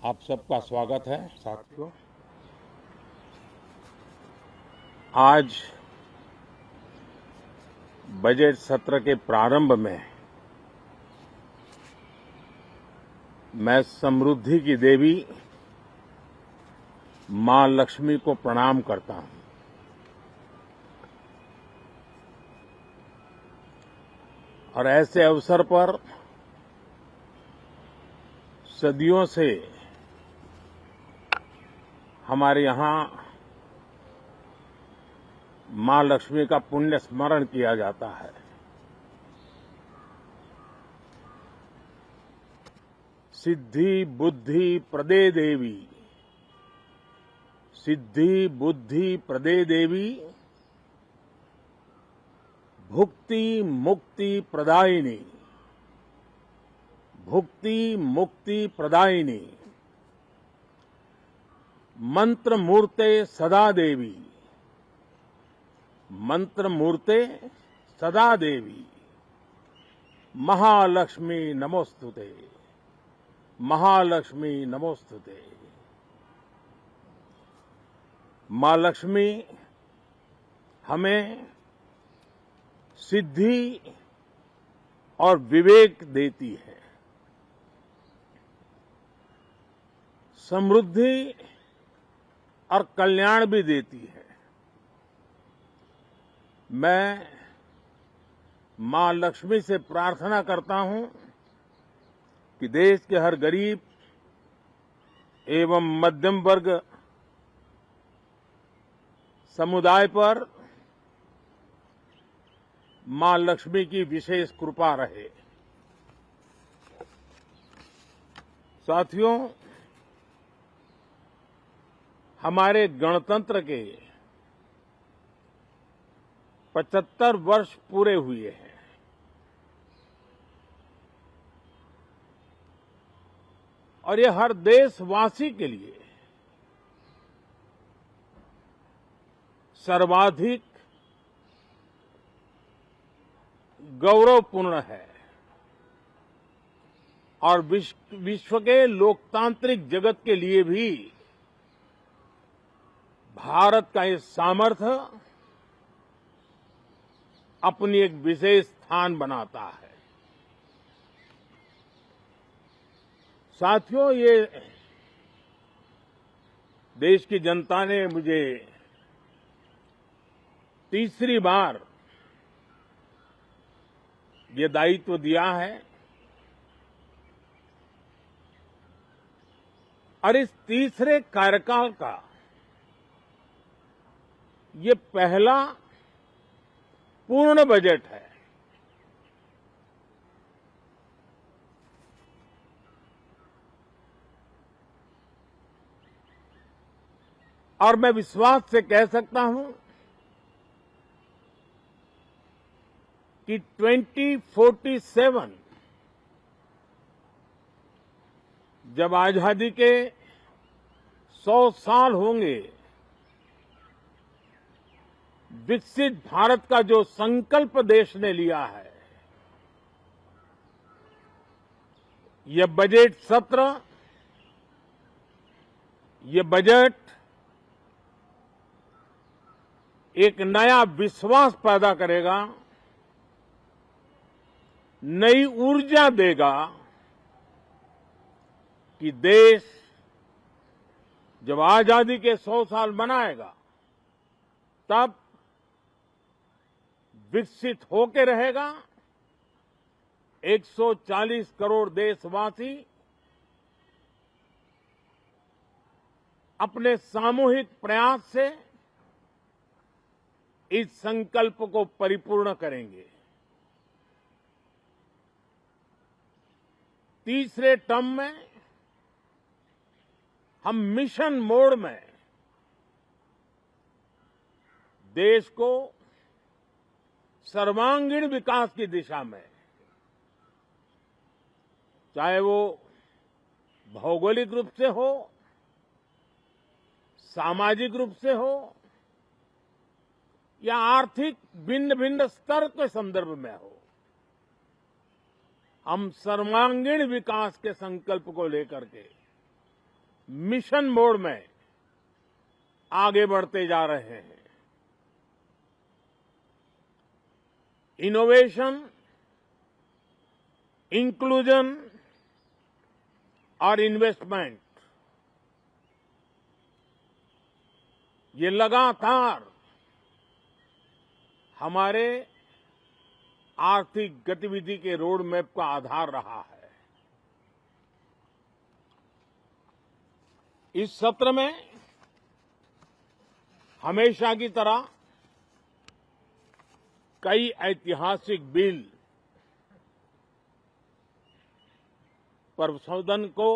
आप सबका स्वागत है साथियों। आज बजट सत्र के प्रारंभ में मैं समृद्धि की देवी मां लक्ष्मी को प्रणाम करता हूं और ऐसे अवसर पर सदियों से हमारे यहां मां लक्ष्मी का पुण्य स्मरण किया जाता है। सिद्धि बुद्धि प्रदे देवी, सिद्धि बुद्धि प्रदे देवी, भुक्ति मुक्ति प्रदायिनी, भुक्ति मुक्ति प्रदायिनी, मंत्र मूर्ते सदा देवी, मंत्र मूर्ते सदा देवी, महालक्ष्मी नमोस्तुते, महालक्ष्मी नमोस्तुते। मां लक्ष्मी हमें सिद्धि और विवेक देती है, समृद्धि और कल्याण भी देती है। मैं मां लक्ष्मी से प्रार्थना करता हूं कि देश के हर गरीब एवं मध्यम वर्ग समुदाय पर मां लक्ष्मी की विशेष कृपा रहे। साथियों, हमारे गणतंत्र के 75 वर्ष पूरे हुए हैं और ये हर देशवासी के लिए सर्वाधिक गौरवपूर्ण है और विश्व के लोकतांत्रिक जगत के लिए भी भारत का ये सामर्थ्य अपनी एक विशेष स्थान बनाता है। साथियों, ये देश की जनता ने मुझे तीसरी बार ये दायित्व दिया है और इस तीसरे कार्यकाल का ये पहला पूर्ण बजट है। और मैं विश्वास से कह सकता हूं कि 2047 जब आजादी के 100 साल होंगे, विकसित भारत का जो संकल्प देश ने लिया है, ये बजट सत्र, ये बजट एक नया विश्वास पैदा करेगा, नई ऊर्जा देगा कि देश जब आजादी के 100 साल मनाएगा तब विकसित होकर रहेगा। 140 करोड़ देशवासी अपने सामूहिक प्रयास से इस संकल्प को परिपूर्ण करेंगे। तीसरे टर्म में हम मिशन मोड में देश को सर्वांगीण विकास की दिशा में, चाहे वो भौगोलिक रूप से हो, सामाजिक रूप से हो या आर्थिक भिन्न भिन्न स्तर के संदर्भ में हो, हम सर्वांगीण विकास के संकल्प को लेकर के मिशन मोड में आगे बढ़ते जा रहे हैं। इनोवेशन, इंक्लूजन और इन्वेस्टमेंट, ये लगातार हमारे आर्थिक गतिविधि के रोड मैप का आधार रहा है। इस सत्र में हमेशा की तरह कई ऐतिहासिक बिल पर सदन को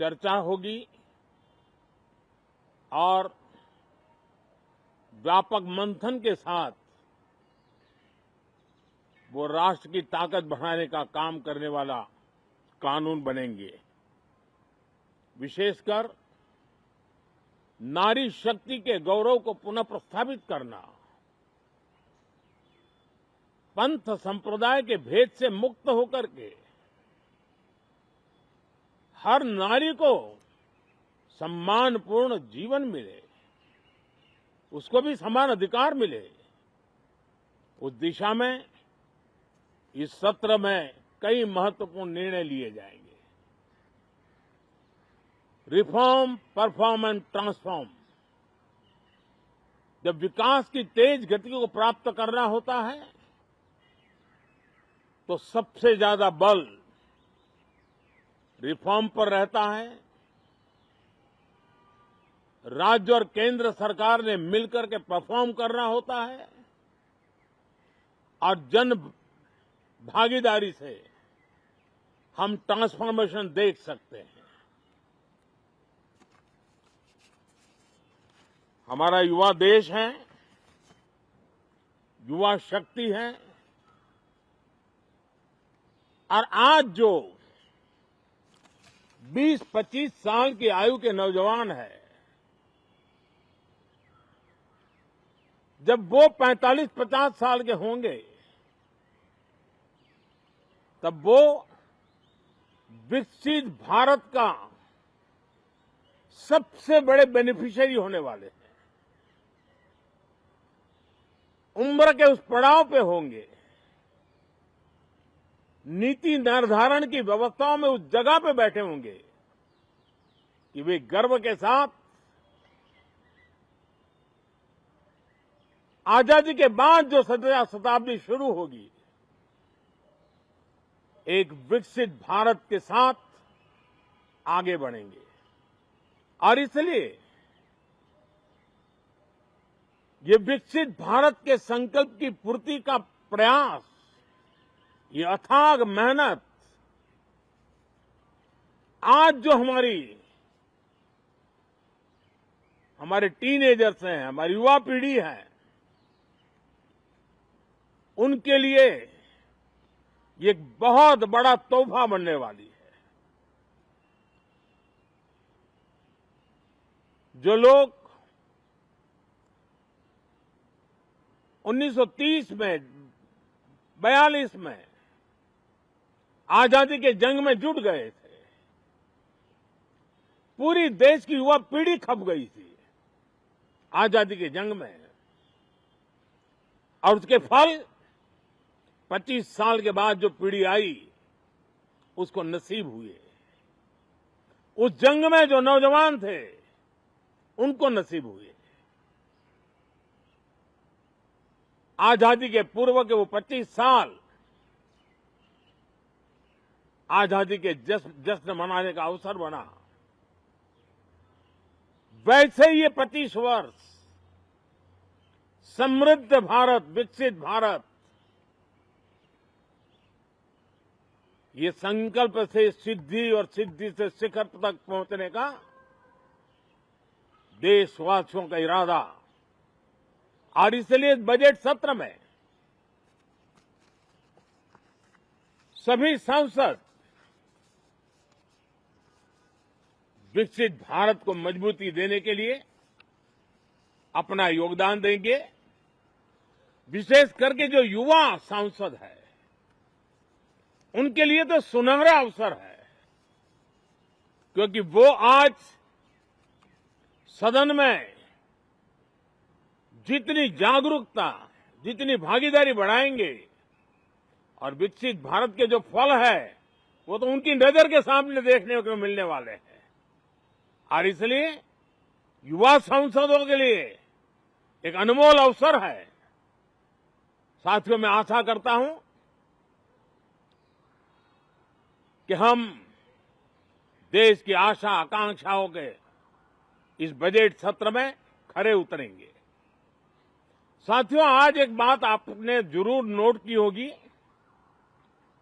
चर्चा होगी और व्यापक मंथन के साथ वो राष्ट्र की ताकत बढ़ाने का काम करने वाला कानून बनेंगे। विशेषकर नारी शक्ति के गौरव को पुनः प्रस्थापित करना, पंथ संप्रदाय के भेद से मुक्त होकर के हर नारी को सम्मानपूर्ण जीवन मिले, उसको भी समान अधिकार मिले, उस दिशा में इस सत्र में कई महत्वपूर्ण निर्णय लिए जाएंगे। Reform, perform and transform. जब विकास की तेज गति को प्राप्त करना होता है तो सबसे ज्यादा बल रिफॉर्म पर रहता है। राज्य और केंद्र सरकार ने मिलकर के परफॉर्म करना होता है और जन भागीदारी से हम ट्रांसफॉर्मेशन देख सकते हैं। हमारा युवा देश है, युवा शक्ति है और आज जो 20-25 साल की आयु के नौजवान हैं, जब वो 45-50 साल के होंगे तब वो विकसित भारत का सबसे बड़े बेनिफिशियरी होने वाले हैं। उम्र के उस पड़ाव पे होंगे, नीति निर्धारण की व्यवस्थाओं में उस जगह पे बैठे होंगे कि वे गर्व के साथ आजादी के बाद जो शताब्दी शुरू होगी, एक विकसित भारत के साथ आगे बढ़ेंगे। और इसलिए ये विकसित भारत के संकल्प की पूर्ति का प्रयास, ये अथाग मेहनत आज जो हमारे टीनेजर्स हैं, हमारी युवा पीढ़ी है, उनके लिए ये एक बहुत बड़ा तोहफा बनने वाली है। जो लोग 1930 में, 42 में आजादी के जंग में जुट गए थे, पूरी देश की युवा पीढ़ी खप गई थी आजादी के जंग में, और उसके फल 25 साल के बाद जो पीढ़ी आई उसको नसीब हुए। उस जंग में जो नौजवान थे उनको नसीब हुए। आजादी के पूर्व के वो 25 साल आजादी के जश्न मनाने का अवसर बना। वैसे ही ये 25 वर्ष समृद्ध भारत, विकसित भारत, ये संकल्प से सिद्धि और सिद्धि से शिखर तक पहुंचने का देशवासियों का इरादा। और इसलिए बजट सत्र में सभी सांसद विकसित भारत को मजबूती देने के लिए अपना योगदान देंगे। विशेष करके जो युवा सांसद है उनके लिए तो सुनहरा अवसर है क्योंकि वो आज सदन में जितनी जागरूकता, जितनी भागीदारी बढ़ाएंगे और विकसित भारत के जो फल है वो तो उनकी नजर के सामने देखने को मिलने वाले हैं। और इसलिए युवा सांसदों के लिए एक अनमोल अवसर है। साथियों, मैं आशा करता हूं कि हम देश की आशा आकांक्षाओं के इस बजट सत्र में खरे उतरेंगे। साथियों, आज एक बात आपने जरूर नोट की होगी,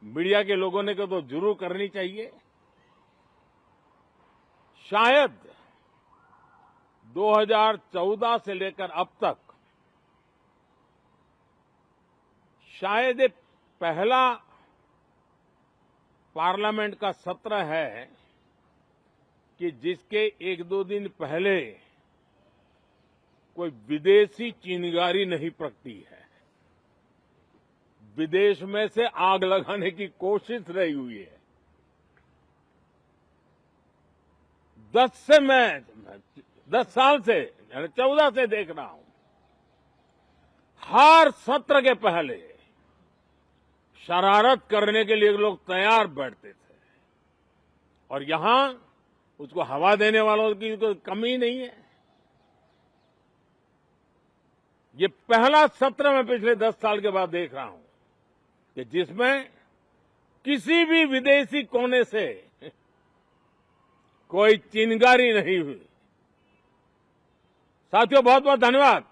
मीडिया के लोगों ने तो जरूर करनी चाहिए। शायद 2014 से लेकर अब तक शायद ये पहला पार्लियामेंट का सत्र है कि जिसके एक दो दिन पहले कोई विदेशी चिंगारी नहीं प्रगटी है, विदेश में से आग लगाने की कोशिश रही हुई है। 10 साल से 14 से देख रहा हूं, हर सत्र के पहले शरारत करने के लिए लोग तैयार बैठते थे और यहां उसको हवा देने वालों की कोई कमी नहीं है। ये पहला सत्र मैं पिछले 10 साल के बाद देख रहा हूं कि जिसमें किसी भी विदेशी कोने से कोई चिंगारी नहीं हुई। साथियों, बहुत बहुत धन्यवाद।